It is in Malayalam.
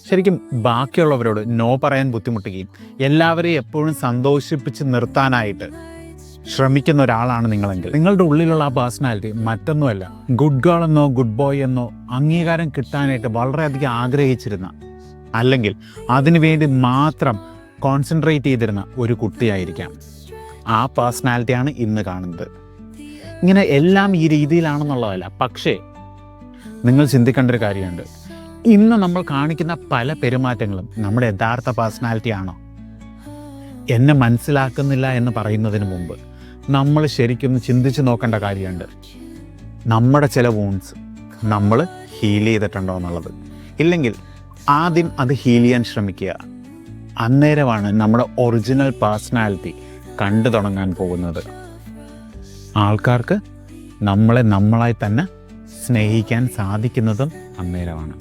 ശരിക്കും ബാക്കിയുള്ളവരോട് നോ പറയാൻ ബുദ്ധിമുട്ടുകയും എല്ലാവരെയും എപ്പോഴും സന്തോഷിപ്പിച്ച് നിർത്താനായിട്ട് ശ്രമിക്കുന്ന ഒരാളാണ് നിങ്ങളെങ്കിൽ നിങ്ങളുടെ ഉള്ളിലുള്ള ആ പേഴ്സണാലിറ്റി മറ്റൊന്നുമല്ല ഗുഡ് ഗേൾ എന്നോ ഗുഡ് ബോയ് എന്നോ അംഗീകാരം കിട്ടാനായിട്ട് വളരെയധികം ആഗ്രഹിച്ചിരുന്ന, അല്ലെങ്കിൽ അതിനുവേണ്ടി മാത്രം കോൺസെൻട്രേറ്റ് ചെയ്തിരുന്ന ഒരു കുട്ടിയായിരിക്കാം. ആ പേഴ്സണാലിറ്റിയാണ് ഇന്ന് കാണുന്നത്. ഇങ്ങനെ എല്ലാം ഈ രീതിയിലാണെന്നുള്ളതല്ല, പക്ഷേ നിങ്ങൾ ചിന്തിക്കേണ്ട ഒരു കാര്യമുണ്ട്. ഇന്ന് നമ്മൾ കാണിക്കുന്ന പല പെരുമാറ്റങ്ങളും നമ്മുടെ യഥാർത്ഥ പേഴ്സണാലിറ്റി ആണോ? എന്നെ മനസ്സിലാക്കുന്നില്ല എന്ന് പറയുന്നതിന് മുമ്പ് നമ്മൾ ശരിക്കും ചിന്തിച്ച് നോക്കേണ്ട കാര്യമുണ്ട്. നമ്മുടെ ചില വൂൺസ് നമ്മൾ ഹീൽ ചെയ്തിട്ടുണ്ടോ എന്നുള്ളത്. ഇല്ലെങ്കിൽ ആദ്യം അത് ഹീൽ ചെയ്യാൻ ശ്രമിക്കുക. അന്നേരമാണ് നമ്മുടെ ഒറിജിനൽ പേഴ്സണാലിറ്റി കണ്ടു തുടങ്ങാൻ പോകുന്നത്. ആൾക്കാർക്ക് നമ്മളെ നമ്മളായി തന്നെ സ്നേഹിക്കാൻ സാധിക്കുന്നതും അന്നേരമാണ്.